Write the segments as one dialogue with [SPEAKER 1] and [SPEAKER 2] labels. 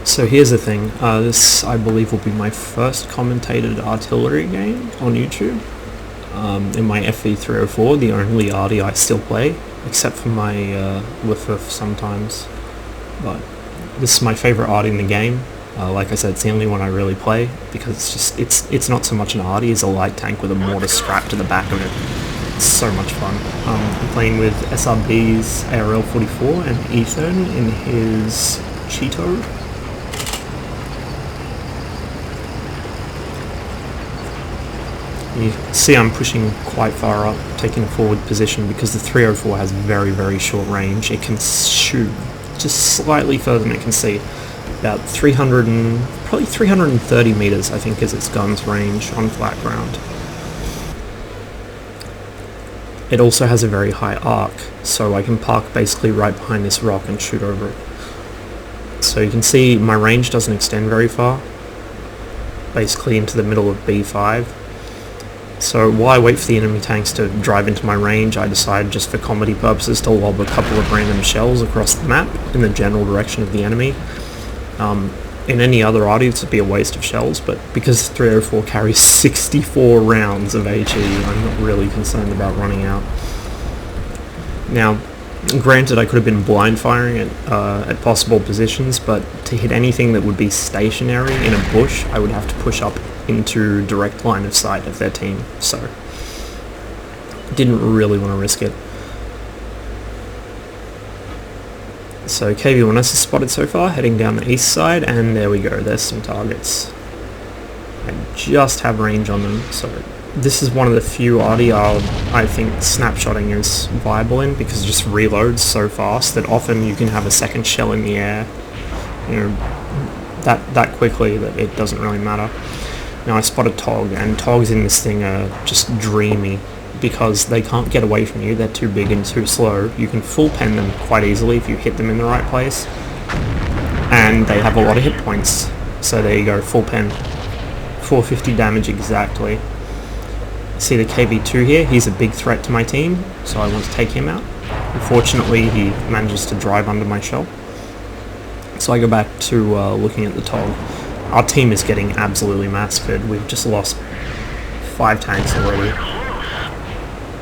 [SPEAKER 1] So here's the thing, this I believe will be my first commentated artillery game on YouTube. In my FE304, the only arty I still play, except for my WFF sometimes. But this is my favourite arty in the game. Like I said, it's the only one I really play, because it's not so much an arty as a light tank with a mortar strapped to the back of it. It's so much fun. I'm playing with SRB's ARL44 and Ethan in his Cheeto. You see I'm pushing quite far up, taking a forward position, because the 304 has very, very short range. It can shoot just slightly further than it can see. About 300 and probably 330 meters, I think, is its gun's range on flat ground. It also has a very high arc, so I can park basically right behind this rock and shoot over it. So you can see my range doesn't extend very far, basically into the middle of B5. So while I wait for the enemy tanks to drive into my range, I decide, just for comedy purposes, to lob a couple of random shells across the map in the general direction of the enemy. In any other arty, this would be a waste of shells, but because 304 carries 64 rounds of HE, I'm not really concerned about running out. Now, granted, I could have been blind firing at possible positions, but to hit anything that would be stationary in a bush, I would have to push up into direct line of sight of their team, so didn't really want to risk it. So KV1S is spotted so far, heading down the east side, and there we go, there's some targets. I just have range on them, so this is one of the few arty I think snapshotting is viable in, because it just reloads so fast that often you can have a second shell in the air, you know, that quickly that it doesn't really matter. Now I spotted Tog, and Togs in this thing are just dreamy, because they can't get away from you, they're too big and too slow. You can full pen them quite easily if you hit them in the right place, and they have a lot of hit points. So there you go, full pen, 450 damage exactly. See the KV2 here, he's a big threat to my team, so I want to take him out. Unfortunately, he manages to drive under my shell. So I go back to looking at the Tog. Our team is getting absolutely massacred. We've just lost 5 tanks already,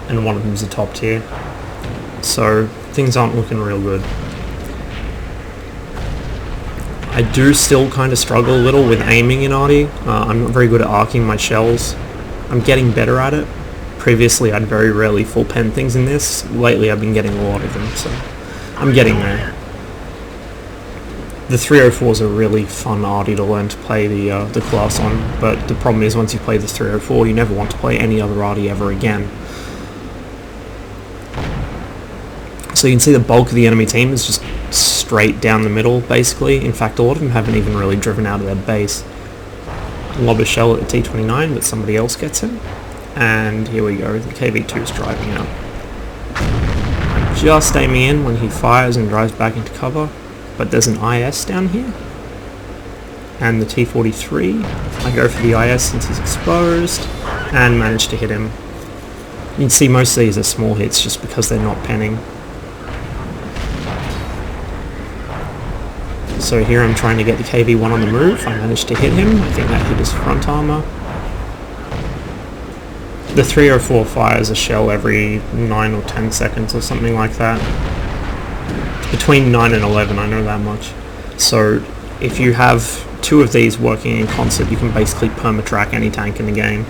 [SPEAKER 1] and one of them's a top tier. So things aren't looking real good. I do still kind of struggle a little with aiming in arty. I'm not very good at arcing my shells. I'm getting better at it. Previously I'd very rarely full pen things in this. Lately I've been getting a lot of them, so I'm getting there. The 304 is a really fun arty to learn to play the class on, but the problem is once you play the 304 you never want to play any other arty ever again. So you can see the bulk of the enemy team is just straight down the middle basically. In fact, a lot of them haven't even really driven out of their base. Lob a shell at the T-29, but somebody else gets him. And here we go, the KV2 is driving out. I'm just aiming in when he fires and drives back into cover. But there's an IS down here, and the T-43, I go for the IS since he's exposed, and manage to hit him. You can see most of these are small hits just because they're not penning. So here I'm trying to get the KV-1 on the move. I managed to hit him. I think that hit his front armor. The 304 fires a shell every 9 or 10 seconds or something like that. Between 9 and 11, I know that much. So if you have 2 of these working in concert, you can basically perma-track any tank in the game.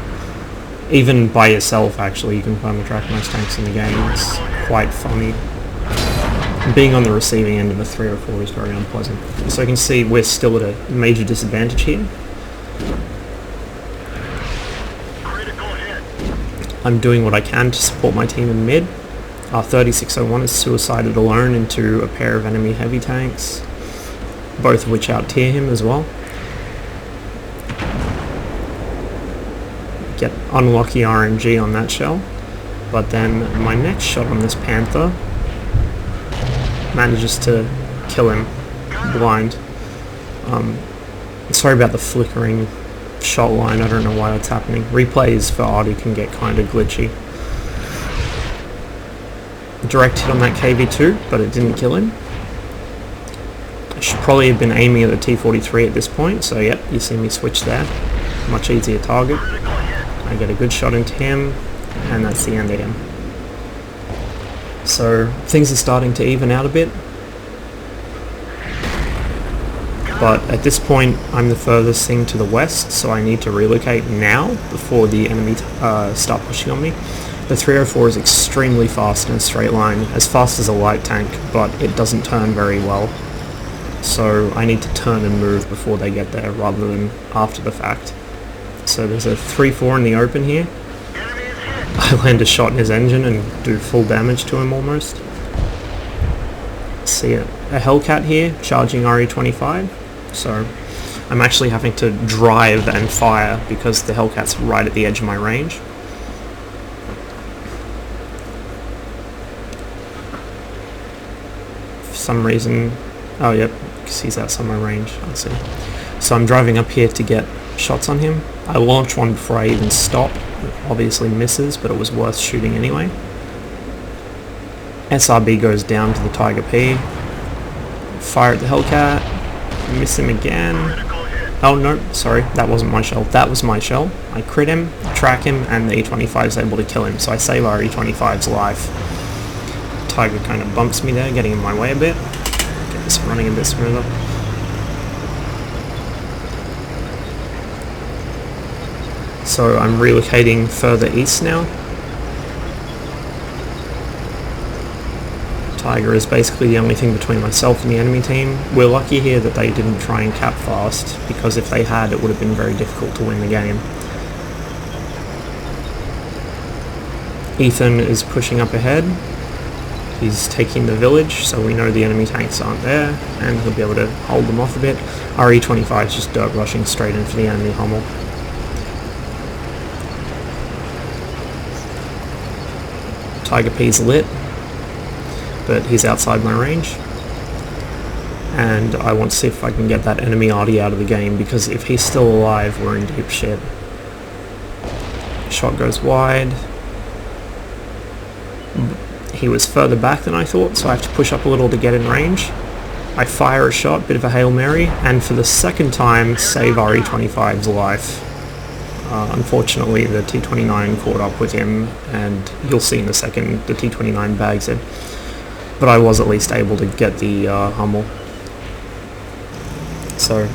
[SPEAKER 1] Even by yourself, actually, you can perma-track most tanks in the game. It's quite funny. Being on the receiving end of a 304 is very unpleasant. So you can see we're still at a major disadvantage here. I'm doing what I can to support my team in mid. Our 3601 is suicided alone into a pair of enemy heavy tanks, both of which out-tier him as well. Get unlucky RNG on that shell, but then my next shot on this Panther manages to kill him blind. Sorry about the flickering shot line, I don't know why that's happening. Replays for arty can get kind of glitchy. Direct hit on that KV2, but it didn't kill him. Should probably have been aiming at the T-43 at this point, so yep, you see me switch there. Much easier target. I get a good shot into him, and that's the end of him. So things are starting to even out a bit. But at this point, I'm the furthest thing to the west, so I need to relocate now before the enemy start pushing on me. The 304 is extremely fast in a straight line, as fast as a light tank, but it doesn't turn very well. So I need to turn and move before they get there, rather than after the fact. So there's a 3-4 in the open here. I land a shot in his engine and do full damage to him almost. See a Hellcat here, charging RE-25. So I'm actually having to drive and fire because the Hellcat's right at the edge of my range. For some reason... oh yep, because he's outside my range, I see. So I'm driving up here to get shots on him. I launch one before I even stop. It obviously misses, but it was worth shooting anyway. SRB goes down to the Tiger P. Fire at the Hellcat. Miss him again. Oh no, sorry, that wasn't my shell. That was my shell. I crit him, track him, and the E25 is able to kill him, so I save our E25's life. Tiger kind of bumps me there, getting in my way a bit. Get this running a bit smoother. So I'm relocating further east now. Tiger is basically the only thing between myself and the enemy team. We're lucky here that they didn't try and cap fast, because if they had, it would have been very difficult to win the game. Ethan is pushing up ahead. He's taking the village, so we know the enemy tanks aren't there, and he'll be able to hold them off a bit. RE-25 is just dirt rushing straight into the enemy Hummel. Tiger P's lit, but he's outside my range, and I want to see if I can get that enemy Artie out of the game, because if he's still alive, we're in deep shit. Shot goes wide. He was further back than I thought, so I have to push up a little to get in range. I fire a shot, bit of a Hail Mary, and for the second time save RE-25's life. Unfortunately, the T-29 caught up with him, and you'll see in a second the T-29 bags it. But I was at least able to get the Hummel. So,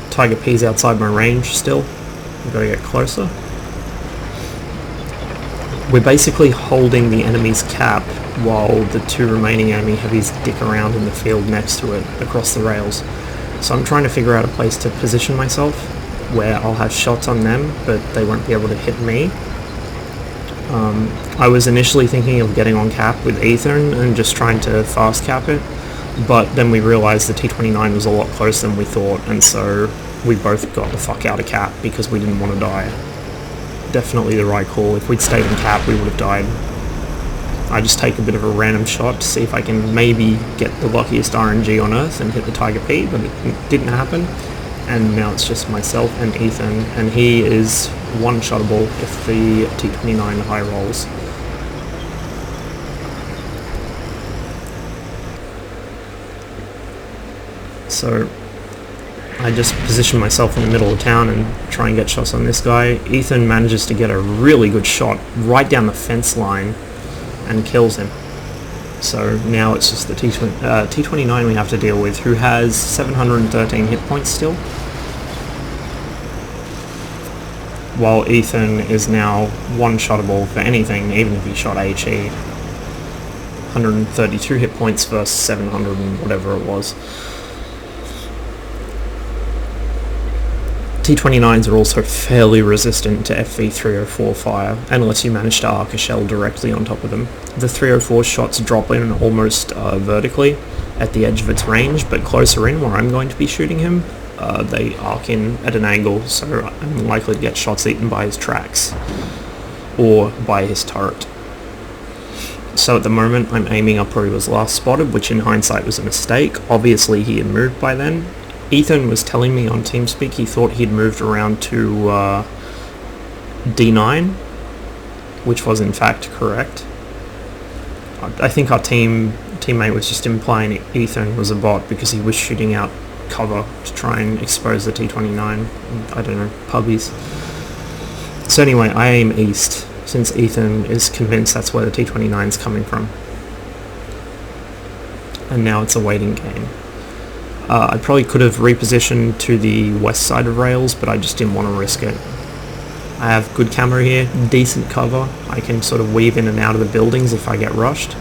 [SPEAKER 1] Tiger P's outside my range still. I've got to get closer. We're basically holding the enemy's cap while the two remaining enemy heavies dick around in the field next to it, across the rails. So I'm trying to figure out a place to position myself where I'll have shots on them, but they won't be able to hit me. I was initially thinking of getting on cap with Ethan and just trying to fast cap it, but then we realised the T-29 was a lot closer than we thought, and so we both got the fuck out of cap because we didn't want to die. Definitely the right call. If we'd stayed in cap, we would have died. I just take a bit of a random shot to see if I can maybe get the luckiest RNG on Earth and hit the Tiger P, but it didn't happen. And now it's just myself and Ethan, and he is one-shottable if the T-29 high rolls. So I just position myself in the middle of town and try and get shots on this guy. Ethan manages to get a really good shot right down the fence line and kills him. So now it's just the T-29 we have to deal with, who has 713 hit points still. While Ethan is now one-shottable for anything, even if he shot HE. 132 hit points versus 700 and whatever it was. T-29s are also fairly resistant to FV-304 fire, unless you manage to arc a shell directly on top of them. The 304 shots drop in almost vertically at the edge of its range, but closer in where I'm going to be shooting him, they arc in at an angle, so I'm likely to get shots eaten by his tracks, or by his turret. So at the moment I'm aiming up where he was last spotted, which in hindsight was a mistake. Obviously he had moved by then. Ethan was telling me on TeamSpeak he thought he'd moved around to D9, which was in fact correct. I think our team teammate was just implying Ethan was a bot because he was shooting out cover to try and expose the T-29. I don't know, puppies. So anyway, I aim east, since Ethan is convinced that's where the T-29 is coming from. And now it's a waiting game. I probably could have repositioned to the west side of rails, but I just didn't want to risk it. I have good camera here, decent cover. I can sort of weave in and out of the buildings if I get rushed.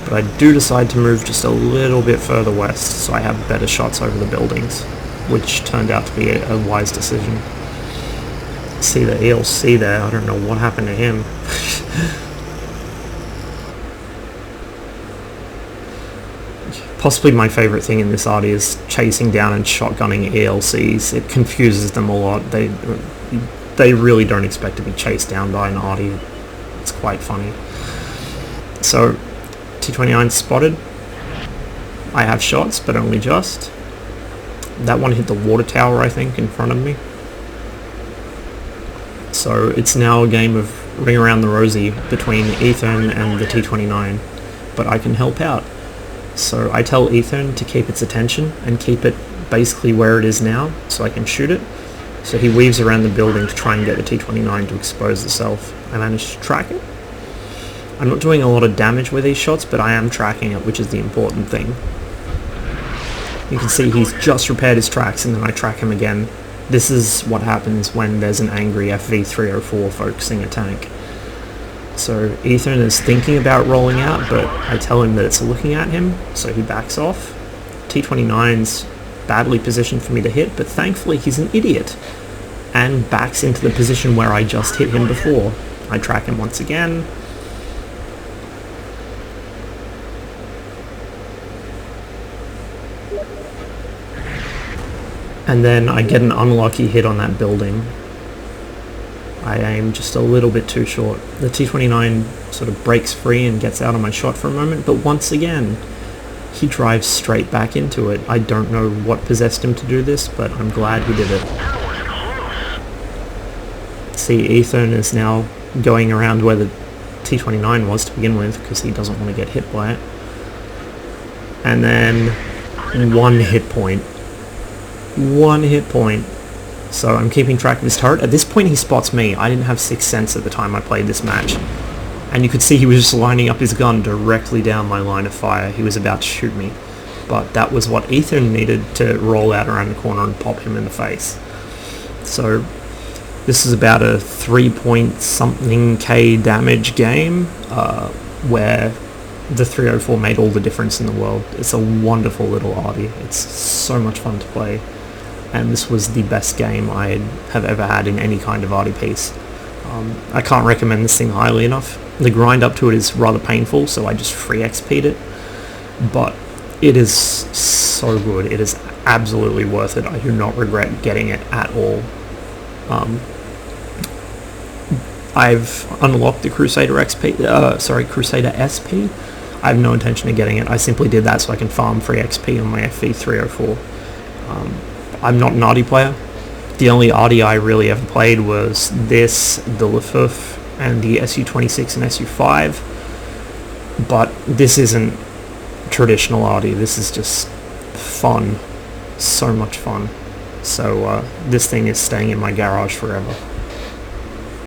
[SPEAKER 1] But I do decide to move just a little bit further west, so I have better shots over the buildings, which turned out to be a wise decision. See the ELC there, I don't know what happened to him. Possibly my favourite thing in this arty is chasing down and shotgunning ELCs. It confuses them a lot. They really don't expect to be chased down by an arty. It's quite funny. So, T-29 spotted. I have shots, but only just. That one hit the water tower, I think, in front of me. So it's now a game of ring around the rosy between Ethan and the T-29, but I can help out. So I tell Ethan to keep its attention and keep it basically where it is now so I can shoot it. So he weaves around the building to try and get the T-29 to expose itself. I managed to track it. I'm not doing a lot of damage with these shots, but I am tracking it, which is the important thing. You can see he's just repaired his tracks and then I track him again. This is what happens when there's an angry FV304 focusing a tank. So Ethan is thinking about rolling out, but I tell him that it's looking at him, so he backs off. T-29's badly positioned for me to hit, but thankfully he's an idiot and backs into the position where I just hit him before. I track him once again. And then I get an unlucky hit on that building. I aim just a little bit too short. The T-29 sort of breaks free and gets out of my shot for a moment, but once again, he drives straight back into it. I don't know what possessed him to do this, but I'm glad he did it. See, Ethan is now going around where the T-29 was to begin with, because he doesn't want to get hit by it. And then one hit point. One hit point. So I'm keeping track of his turret. At this point he spots me. I didn't have 6th sense at the time I played this match. And you could see he was just lining up his gun directly down my line of fire. He was about to shoot me. But that was what Ethan needed to roll out around the corner and pop him in the face. So this is about a 3-point-something K damage game where the 304 made all the difference in the world. It's a wonderful little arty. It's so much fun to play. And this was the best game I have ever had in any kind of arty piece. I can't recommend this thing highly enough. The grind up to it is rather painful, so I just free XP'd it. But it is so good. It is absolutely worth it. I do not regret getting it at all. I've unlocked the Crusader Crusader SP. I have no intention of getting it. I simply did that so I can farm free XP on my FV304. I'm not an arty player. The only arty I really ever played was this, the Lefuf, and the SU-26 and SU-5. But this isn't traditional arty. This is just fun. So much fun. So this thing is staying in my garage forever.